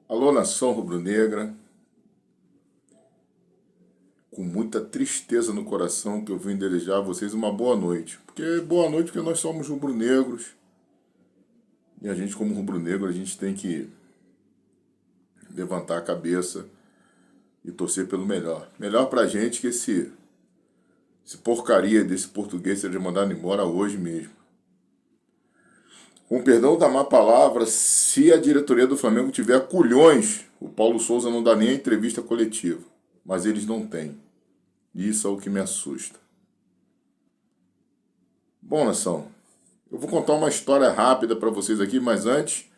Alô, nação rubro-negra, com muita tristeza no coração que eu vim desejar a vocês uma boa noite. Boa noite porque nós somos rubro-negros e a gente como rubro-negro a gente tem que levantar a cabeça e torcer pelo melhor. Melhor pra gente que esse porcaria desse português seja mandado embora hoje mesmo. Com perdão da má palavra, se a diretoria do Flamengo tiver culhões, o Paulo Souza não dá nem a entrevista coletiva. Mas eles não têm. Isso é o que me assusta. Bom, nação, eu vou contar uma história rápida para vocês aqui, mas antes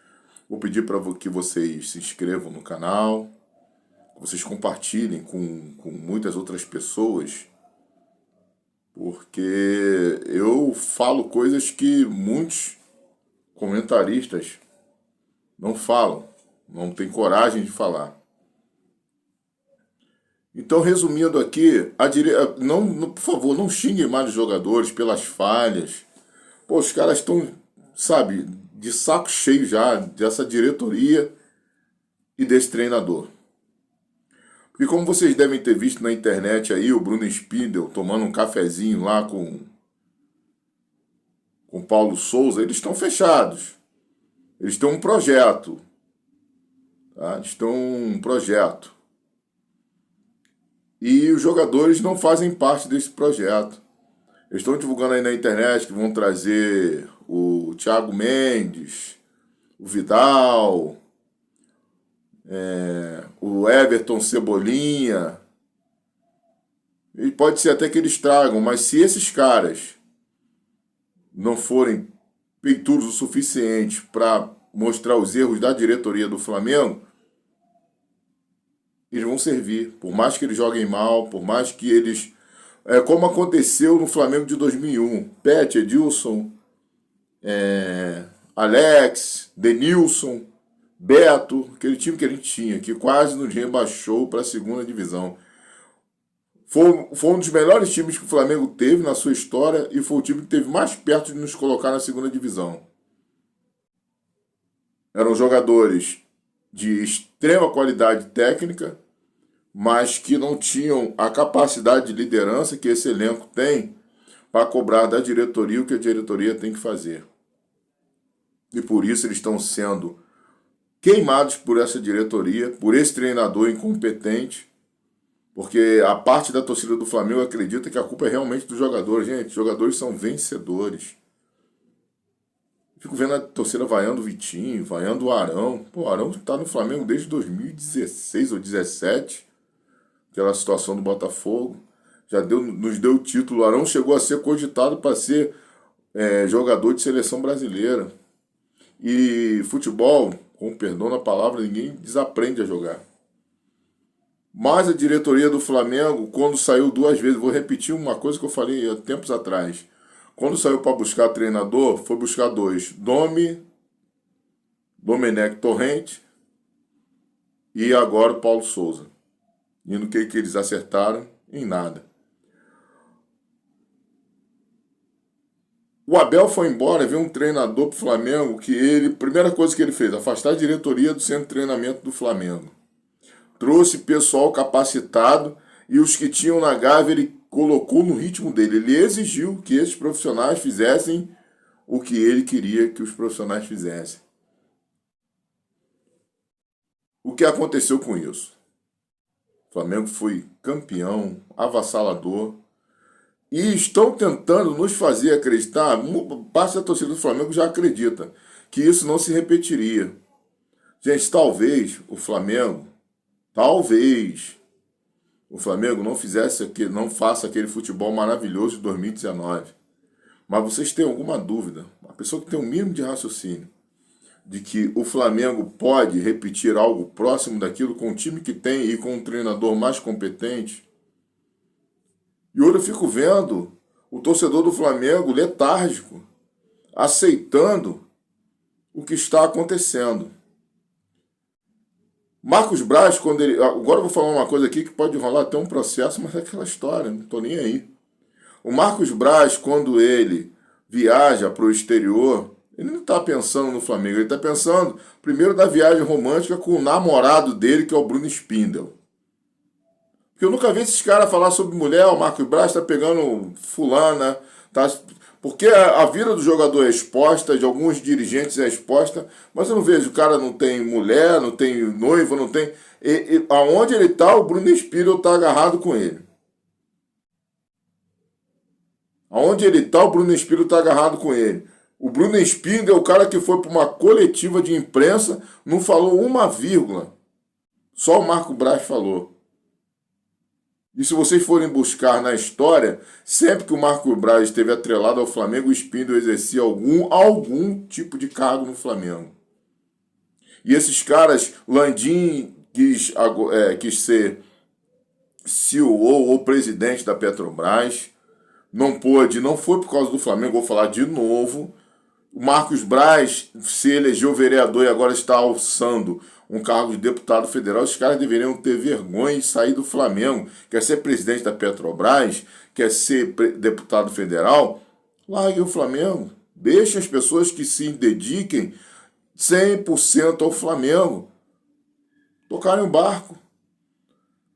vou pedir para que vocês se inscrevam no canal, que vocês compartilhem com muitas outras pessoas, porque eu falo coisas que muitos comentaristas não falam, não têm coragem de falar. Então, resumindo aqui, por favor, não xinguem mais os jogadores pelas falhas. Pô, os caras estão, sabe, de saco cheio já dessa diretoria e desse treinador. Porque como vocês devem ter visto na internet aí, o Bruno Spindel tomando um cafezinho lá com Paulo Souza, eles estão fechados. Eles têm um projeto. Tá? Eles têm um projeto. E os jogadores não fazem parte desse projeto. Eles estão divulgando aí na internet que vão trazer o Thiago Mendes, o Vidal, o Everton Cebolinha. E pode ser até que eles tragam, mas se esses caras não forem peitudos o suficiente para mostrar os erros da diretoria do Flamengo, eles vão servir, por mais que eles joguem mal, por mais que eles... como aconteceu no Flamengo de 2001. Pet, Edilson, Alex, Denilson, Beto, aquele time que a gente tinha, que quase nos rebaixou para a segunda divisão. Foi um dos melhores times que o Flamengo teve na sua história e foi o time que esteve mais perto de nos colocar na segunda divisão. Eram jogadores de extrema qualidade técnica, mas que não tinham a capacidade de liderança que esse elenco tem para cobrar da diretoria o que a diretoria tem que fazer. E por isso eles estão sendo queimados por essa diretoria, por esse treinador incompetente, porque a parte da torcida do Flamengo acredita que a culpa é realmente dos jogadores. Gente, os jogadores são vencedores. Fico vendo a torcida vaiando o Vitinho, vaiando o Arão. Pô, o Arão tá no Flamengo desde 2016 ou 2017. Aquela situação do Botafogo. Nos deu o título. O Arão chegou a ser cogitado para ser jogador de seleção brasileira. E futebol, com perdão na palavra, ninguém desaprende a jogar. Mas a diretoria do Flamengo, quando saiu duas vezes, vou repetir uma coisa que eu falei há tempos atrás. Quando saiu para buscar treinador, foi buscar dois. Domenech Torrent e agora o Paulo Souza. E no que eles acertaram? Em nada. O Abel foi embora, veio um treinador para o Flamengo que primeira coisa que ele fez, afastar a diretoria do centro de treinamento do Flamengo. Trouxe pessoal capacitado e os que tinham na Gávea ele colocou no ritmo dele. Ele exigiu que esses profissionais fizessem o que ele queria que os profissionais fizessem. O que aconteceu com isso? O Flamengo foi campeão, avassalador, e estão tentando nos fazer acreditar, parte da torcida do Flamengo já acredita, que isso não se repetiria. Gente, talvez o Flamengo não faça aquele futebol maravilhoso de 2019. Mas vocês têm alguma dúvida, uma pessoa que tem um mínimo de raciocínio, de que o Flamengo pode repetir algo próximo daquilo com o time que tem e com um treinador mais competente? E hoje eu fico vendo o torcedor do Flamengo letárgico, aceitando o que está acontecendo. Marcos Braz, agora eu vou falar uma coisa aqui que pode rolar até um processo, mas é aquela história, não estou nem aí. O Marcos Braz, quando ele viaja para o exterior, Ele não está pensando no Flamengo, ele está pensando primeiro da viagem romântica com o namorado dele, que é o Bruno Spindel. Porque eu nunca vi esses caras falar sobre mulher, o Marcos Braz está pegando fulana, tá? Porque a vida do jogador é exposta, de alguns dirigentes é exposta, mas eu não vejo, o cara não tem mulher, não tem noivo, não tem... aonde ele está, o Bruno Spindel está agarrado com ele. Aonde ele está, o Bruno Spindel está agarrado com ele. O Bruno Spindel é o cara que foi para uma coletiva de imprensa, não falou uma vírgula. Só o Marco Braz falou. E se vocês forem buscar na história, sempre que o Marco Braz esteve atrelado ao Flamengo, o Spindel exercia algum tipo de cargo no Flamengo. E esses caras, Landim quis ser CEO ou presidente da Petrobras, não pôde, não foi por causa do Flamengo, vou falar de novo. O Marcos Braz se elegeu vereador e agora está alçando um cargo de deputado federal. Os caras deveriam ter vergonha e sair do Flamengo. Quer ser presidente da Petrobras, quer ser deputado federal, largue o Flamengo. Deixe as pessoas que se dediquem 100% ao Flamengo tocarem o barco.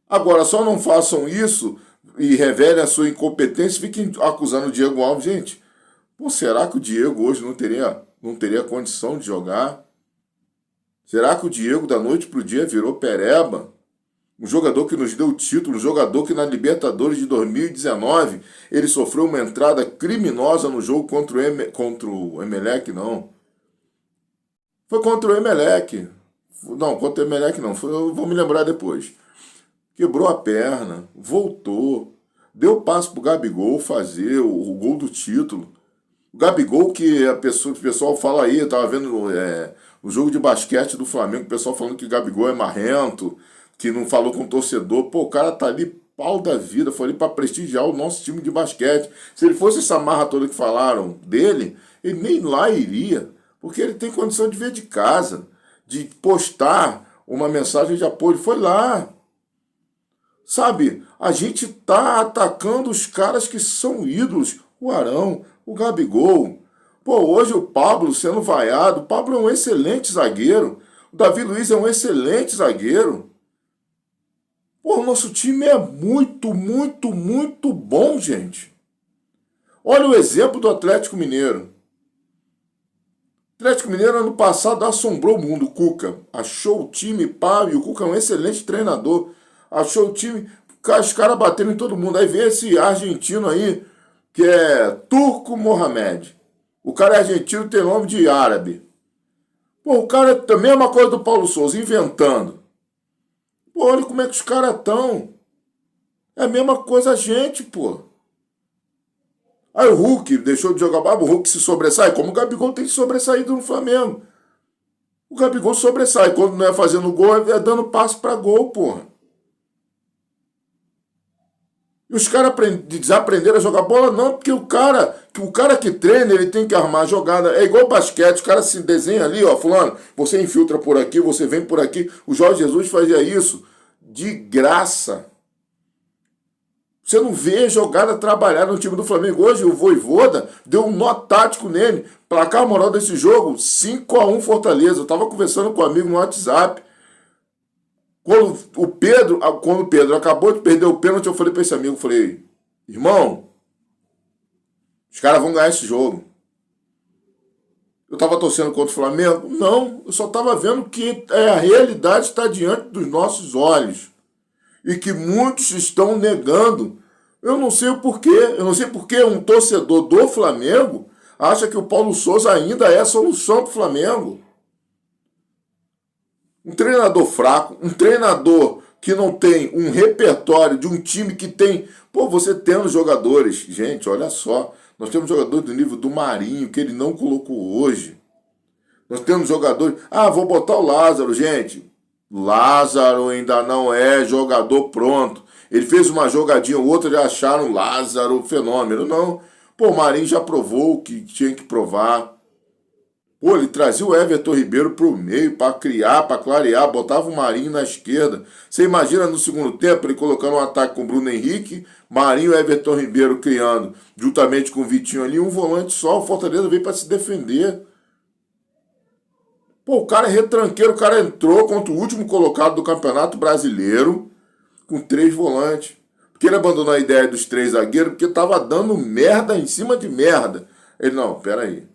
Agora, só não façam isso e revelem a sua incompetência e fiquem acusando o Diego Alves. Gente, pô, será que o Diego hoje não teria condição de jogar? Será que o Diego da noite para o dia virou pereba? Um jogador que nos deu o título, um jogador que na Libertadores de 2019 ele sofreu uma entrada criminosa no jogo contra o Emelec, não. Foi contra o Emelec. Não, contra o Emelec não. Eu vou me lembrar depois. Quebrou a perna, voltou, deu passo para o Gabigol fazer o gol do título. O Gabigol, que o pessoal fala aí, eu estava vendo o jogo de basquete do Flamengo, o pessoal falando que o Gabigol é marrento, que não falou com o torcedor. Pô, o cara tá ali, pau da vida, foi ali para prestigiar o nosso time de basquete. Se ele fosse essa marra toda que falaram dele, ele nem lá iria, porque ele tem condição de ver de casa, de postar uma mensagem de apoio. Foi lá. Sabe, a gente tá atacando os caras que são ídolos. O Arão, o Gabigol. Pô, hoje o Pablo sendo vaiado. O Pablo é um excelente zagueiro. O Davi Luiz é um excelente zagueiro. Pô, o nosso time é muito, muito, muito bom, gente. Olha o exemplo do Atlético Mineiro. O Atlético Mineiro ano passado assombrou o mundo. O Cuca achou o time pá, e o Cuca é um excelente treinador. Achou o time, os caras bateram em todo mundo. Aí vem esse argentino aí, que é Turco Mohamed. O cara é argentino, tem nome de árabe. Pô, o cara também é uma coisa do Paulo Souza, inventando. Pô, olha como é que os caras estão. É a mesma coisa a gente, pô. Aí o Hulk deixou de jogar bola, o Hulk se sobressai, como o Gabigol tem se sobressaído no Flamengo. O Gabigol sobressai, quando não é fazendo gol, é dando passo pra gol, porra. E os caras desaprenderam a jogar bola? Não, porque o cara que treina, ele tem que armar a jogada. É igual basquete, o cara se desenha ali, ó, fulano, você infiltra por aqui, você vem por aqui. O Jorge Jesus fazia isso de graça. Você não vê jogada trabalhar no time do Flamengo. Hoje o Vojvoda deu um nó tático nele. Placar moral desse jogo, 5-1 Fortaleza. Eu estava conversando com um amigo no WhatsApp. Quando o Pedro acabou de perder o pênalti, eu falei para esse amigo, irmão, os caras vão ganhar esse jogo. Eu estava torcendo contra o Flamengo? Não, eu só estava vendo que a realidade está diante dos nossos olhos. E que muitos estão negando. Eu não sei o porquê. Eu não sei porque um torcedor do Flamengo acha que o Paulo Souza ainda é a solução para o Flamengo. Um treinador fraco, um treinador que não tem um repertório de um time que tem... Pô, você tendo jogadores... Gente, olha só. Nós temos jogadores do nível do Marinho, que ele não colocou hoje. Nós temos jogadores... Ah, vou botar o Lázaro, gente. Lázaro ainda não é jogador pronto. Ele fez uma jogadinha ou outra, já acharam o Lázaro fenômeno. Não. Pô, o Marinho já provou o que tinha que provar. Pô, ele trazia o Everton Ribeiro para o meio, para criar, para clarear, botava o Marinho na esquerda. Você imagina no segundo tempo ele colocando um ataque com o Bruno Henrique, Marinho e Everton Ribeiro criando, juntamente com o Vitinho ali, um volante só. O Fortaleza veio para se defender. Pô, o cara é retranqueiro, o cara entrou contra o último colocado do Campeonato Brasileiro com 3 volantes. Porque ele abandonou a ideia dos 3 zagueiros porque tava dando merda em cima de merda. Ele, não, peraí.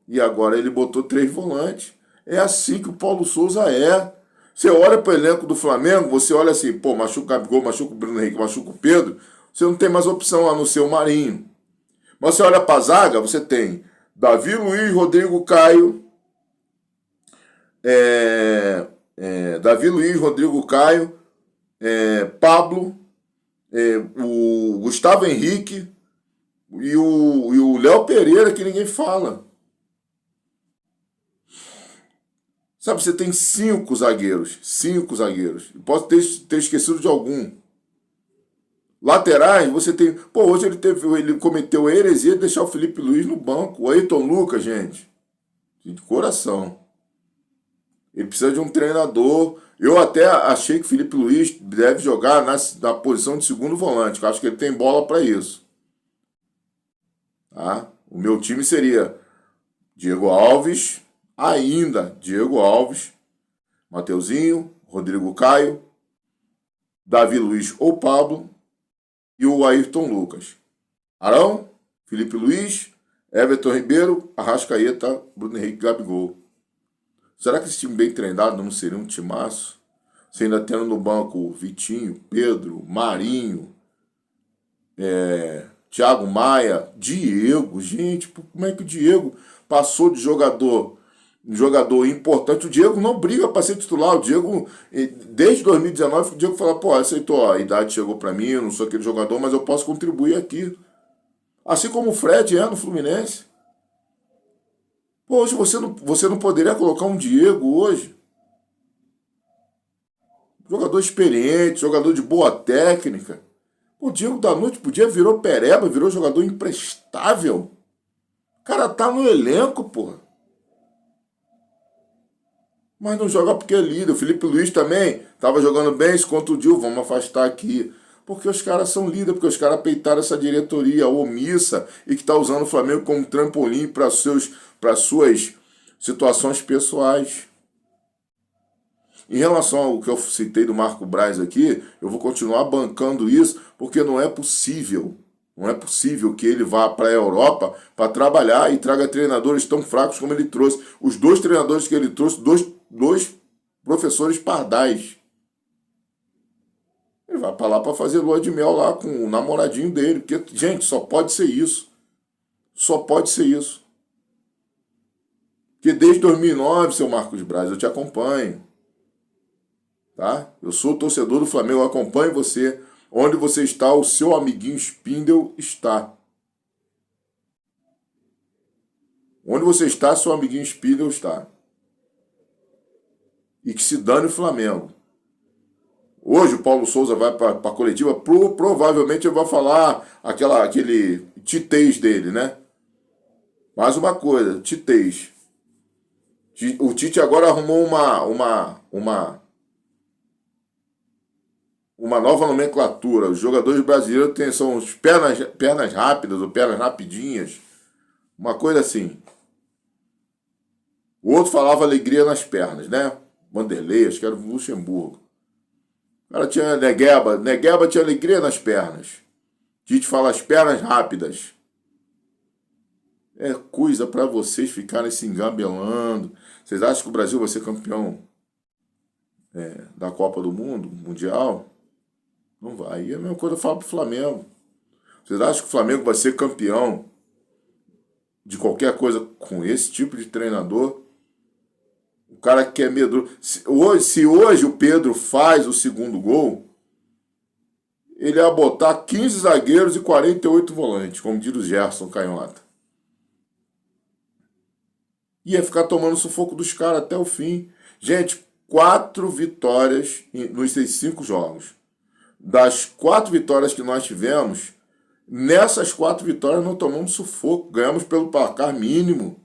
E agora ele botou 3 volantes. É assim que o Paulo Souza é. Você olha para o elenco do Flamengo, você olha assim, pô, machuca o Gabigol, machuca o Bruno Henrique, machuca o Pedro. Você não tem mais opção a não ser o Marinho. Mas você olha para a zaga, você tem Davi Luiz, Rodrigo Caio, Davi Luiz, Rodrigo Caio, Pablo, o Gustavo Henrique e o Léo Pereira, que ninguém fala. Sabe, você tem 5 zagueiros. 5 zagueiros. Posso ter esquecido de algum. Laterais, você tem. Pô, hoje ele cometeu a heresia de deixar o Felipe Luiz no banco. O Ayrton Lucas, gente. De coração. Ele precisa de um treinador. Eu até achei que o Felipe Luiz deve jogar na posição de segundo volante. Eu acho que ele tem bola para isso. Tá? O meu time seria Diego Alves, ainda Diego Alves, Mateuzinho, Rodrigo Caio, Davi Luiz ou Pablo e o Ayrton Lucas. Arão, Felipe Luiz, Everton Ribeiro, Arrascaeta, Bruno Henrique e Gabigol. Será que esse time bem treinado não seria um timaço? Você ainda tendo no banco Vitinho, Pedro, Marinho, Thiago Maia, Diego. Gente, como é que o Diego passou de jogador importante? O Diego não briga para ser titular. O Diego, desde 2019, o Diego fala, pô, aceitou, a idade chegou para mim, eu não sou aquele jogador, mas eu posso contribuir aqui. Assim como o Fred é no Fluminense. Pô, hoje você não poderia colocar um Diego hoje? Jogador experiente, jogador de boa técnica. O Diego da noite podia virou pereba, virou jogador imprestável. O cara tá no elenco, pô. Mas não joga porque é líder. O Felipe Luiz também estava jogando bem, se contundiu, vamos afastar aqui. Porque os caras são líderes, porque os caras peitaram essa diretoria omissa e que está usando o Flamengo como trampolim para suas situações pessoais. Em relação ao que eu citei do Marco Braz aqui, eu vou continuar bancando isso, porque não é possível. Não é possível que ele vá para a Europa para trabalhar e traga treinadores tão fracos como ele trouxe. Os 2 treinadores que ele trouxe, dois professores pardais. Ele vai para lá para fazer lua de mel lá com o namoradinho dele. Porque, gente, só pode ser isso. Só pode ser isso. Porque desde 2009, seu Marcos Braz, eu te acompanho. Tá? Eu sou torcedor do Flamengo, eu acompanho você. Onde você está, o seu amiguinho Spindel está. Onde você está, seu amiguinho Spindel está. E que se dane o Flamengo. Hoje o Paulo Souza vai para a coletiva, provavelmente ele vai falar aquele titez dele, né? Mais uma coisa, titez. O Tite agora arrumou uma nova nomenclatura. Os jogadores brasileiros são os pernas rápidas ou pernas rapidinhas. Uma coisa assim. O outro falava alegria nas pernas, né? Vanderlei, acho que era o Luxemburgo. O cara tinha Negueba tinha alegria nas pernas. Tite fala as pernas rápidas. É coisa para vocês ficarem se engabelando. Vocês acham que o Brasil vai ser campeão da Copa do Mundo, Mundial? Não vai. E é a mesma coisa que eu falo pro Flamengo. Vocês acham que o Flamengo vai ser campeão de qualquer coisa com esse tipo de treinador? O cara que é medroso. Se hoje o Pedro faz o segundo gol, ele ia botar 15 zagueiros e 48 volantes, como diz o Gerson Canhota. Ia ficar tomando sufoco dos caras até o fim. Gente, 4 vitórias nos 5 jogos. Das 4 vitórias que nós tivemos, nessas 4 vitórias não tomamos sufoco. Ganhamos pelo placar mínimo.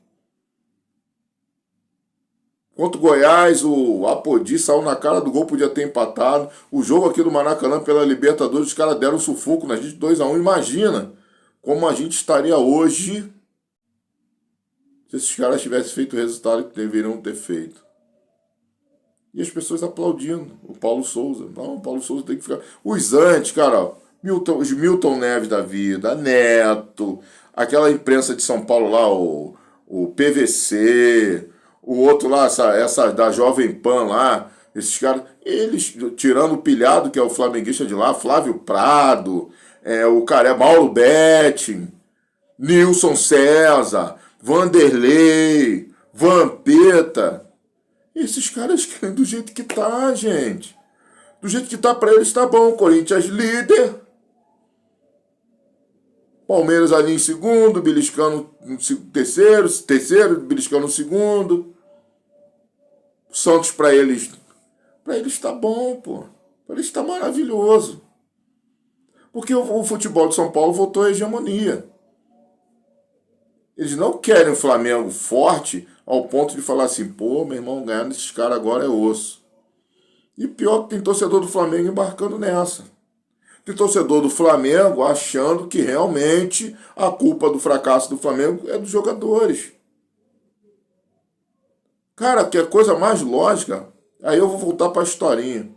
Contra o Goiás, o Apodi saiu na cara do gol, podia ter empatado. O jogo aqui do Maracanã pela Libertadores, os caras deram sufoco na gente 2-1. Imagina como a gente estaria hoje se esses caras tivessem feito o resultado que deveriam ter feito. E as pessoas aplaudindo o Paulo Souza. Não, o Paulo Souza tem que ficar. Os antes, cara, os Milton Neves da vida, Neto, aquela imprensa de São Paulo lá, o PVC, o outro lá, essa da Jovem Pan lá, esses caras, eles, tirando o pilhado, que é o flamenguista de lá, Flávio Prado, o cara é Mauro Betting, Nilson César, Vanderlei, Vampeta. Esses caras querem do jeito que tá, gente. Do jeito que tá pra eles tá bom. Corinthians líder. Palmeiras ali em segundo, beliscando no terceiro, beliscando no segundo. Santos pra eles tá bom, pô. Pra eles tá maravilhoso. Porque o futebol de São Paulo voltou à hegemonia. Eles não querem o Flamengo forte ao ponto de falar assim, pô, meu irmão, ganhar desses caras agora é osso. E pior que tem torcedor do Flamengo embarcando nessa. Tem torcedor do Flamengo achando que realmente a culpa do fracasso do Flamengo é dos jogadores. Cara, que é coisa mais lógica. Aí eu vou voltar para a historinha.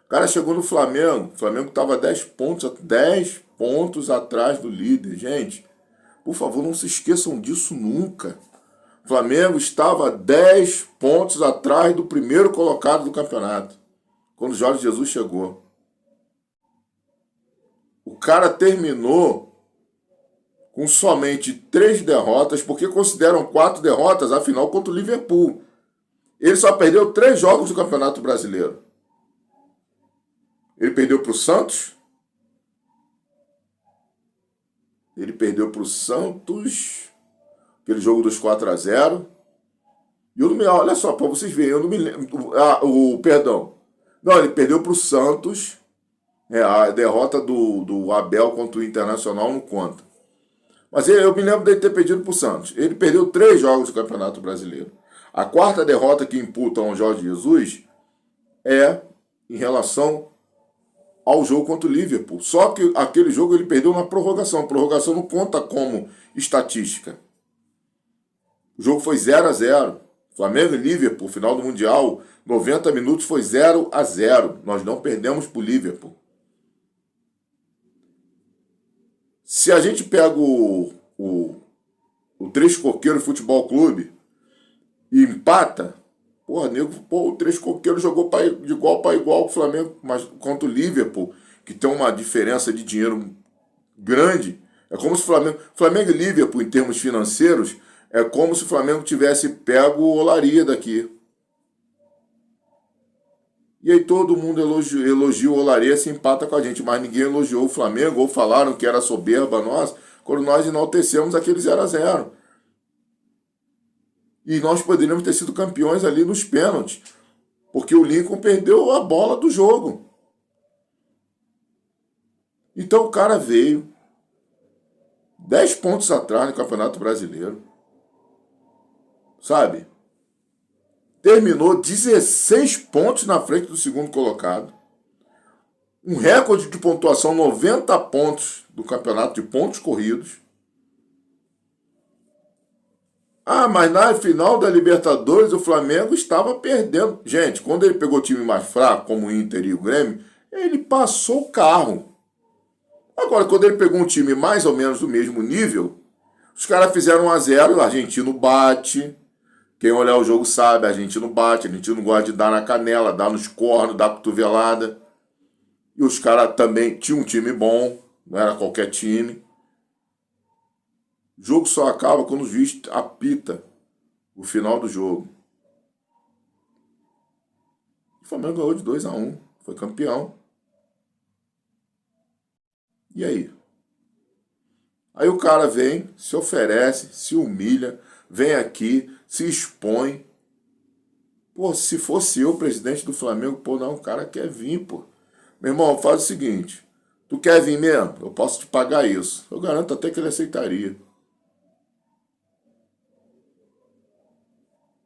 O cara chegou no Flamengo. O Flamengo estava 10 pontos atrás do líder. Gente, por favor, não se esqueçam disso nunca. O Flamengo estava 10 pontos atrás do primeiro colocado do campeonato. Quando o Jorge Jesus chegou. O cara terminou com somente 3 derrotas, porque consideram 4 derrotas a final contra o Liverpool. Ele só perdeu 3 jogos do Campeonato Brasileiro. Ele perdeu para o Santos. Ele perdeu para o Santos, aquele jogo dos 4-0. E eu não me... Olha só, para vocês verem, eu não me lembro. Perdão. Não, ele perdeu para o Santos. A derrota do Abel contra o Internacional não conta. Mas eu me lembro dele ter perdido para o Santos. Ele perdeu 3 jogos do Campeonato Brasileiro. A 4ª derrota que imputam ao Jorge Jesus é em relação ao jogo contra o Liverpool. Só que aquele jogo ele perdeu na prorrogação. A prorrogação não conta como estatística. O jogo foi 0-0. Flamengo e Liverpool, final do Mundial, 90 minutos foi 0-0. Nós não perdemos para o Liverpool. Se a gente pega o Três Coqueiros Futebol Clube e empata, o Três Coqueiros jogou de igual para igual com o Flamengo, mas contra o Liverpool, que tem uma diferença de dinheiro grande. É como se Flamengo e Liverpool, em termos financeiros, é como se o Flamengo tivesse pego o Olaria daqui. E aí todo mundo elogia o Olaria, se empata com a gente, mas ninguém elogiou o Flamengo, ou falaram que era soberba nossa, quando nós enaltecemos aquele 0-0. E nós poderíamos ter sido campeões ali nos pênaltis, porque o Lincoln perdeu a bola do jogo. Então o cara veio 10 pontos atrás no Campeonato Brasileiro, sabe? Terminou 16 pontos na frente do segundo colocado. Um recorde de pontuação, 90 pontos do campeonato de pontos corridos. Mas na final da Libertadores o Flamengo estava perdendo. Gente, quando ele pegou o time mais fraco, como o Inter e o Grêmio, ele passou o carro. Agora, quando ele pegou um time mais ou menos do mesmo nível, os caras fizeram 1-0, o argentino bate. Quem olhar o jogo sabe, a gente não bate, a gente não gosta de dar na canela, dar nos cornos, dar cotovelada. E os caras também tinham um time bom, não era qualquer time. O jogo só acaba quando o juiz apita o final do jogo. O Flamengo ganhou de 2-1, foi campeão. E aí? Aí o cara vem, se oferece, se humilha, vem aqui, se expõe. Pô, se fosse eu, presidente do Flamengo, não, o cara quer vir, pô. Meu irmão, faz o seguinte, tu quer vir mesmo? Eu posso te pagar isso. Eu garanto até que ele aceitaria.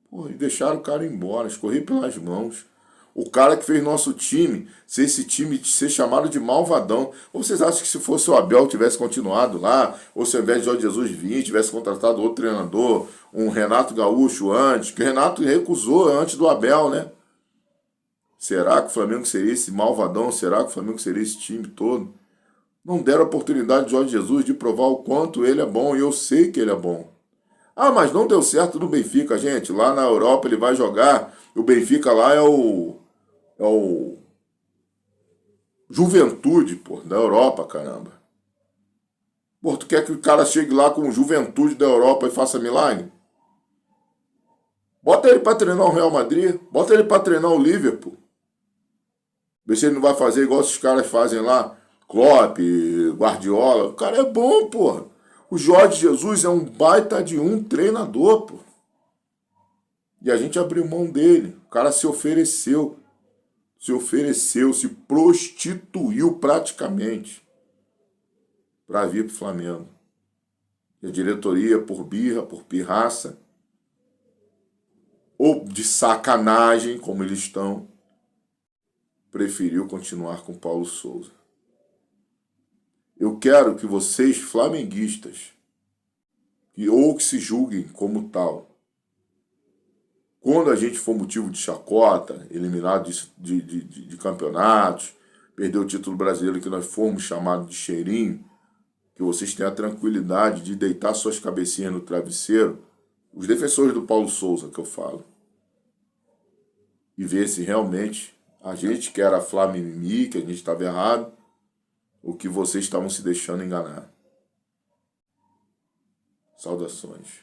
Pô, e deixaram o cara embora, escorri pelas mãos. O cara que fez nosso time, se esse time ser chamado de malvadão. Ou vocês acham que se fosse o Abel tivesse continuado lá, ou se ao invés de Jorge Jesus vir, tivesse contratado outro treinador, um Renato Gaúcho antes, que o Renato recusou antes do Abel, né? Será que o Flamengo seria esse malvadão? Será que o Flamengo seria esse time todo? Não deram a oportunidade de Jorge Jesus de provar o quanto ele é bom, e eu sei que ele é bom. Ah, mas não deu certo no Benfica, gente. Lá na Europa ele vai jogar. O Benfica lá é o Juventude, pô, da Europa, caramba. Pô, tu quer que o cara chegue lá com o Juventude da Europa e faça milagre? Bota ele pra treinar o Real Madrid. Bota ele pra treinar o Liverpool. Vê se ele não vai fazer igual esses caras fazem lá. Klopp, Guardiola. O cara é bom, porra. O Jorge Jesus é um baita de um treinador, pô. E a gente abriu mão dele. O cara se ofereceu, se prostituiu praticamente para vir pro Flamengo. E a diretoria, por birra, por pirraça, ou de sacanagem, como eles estão, preferiu continuar com Paulo Souza. Eu quero que vocês, flamenguistas, ou que se julguem como tal, quando a gente for motivo de chacota, eliminado de campeonatos, perdeu o título brasileiro que nós fomos chamados de cheirinho, que vocês tenham a tranquilidade de deitar suas cabecinhas no travesseiro, os defensores do Paulo Souza que eu falo, e ver se realmente a gente que era Flamimimi, que a gente estava errado, ou que vocês estavam se deixando enganar. Saudações.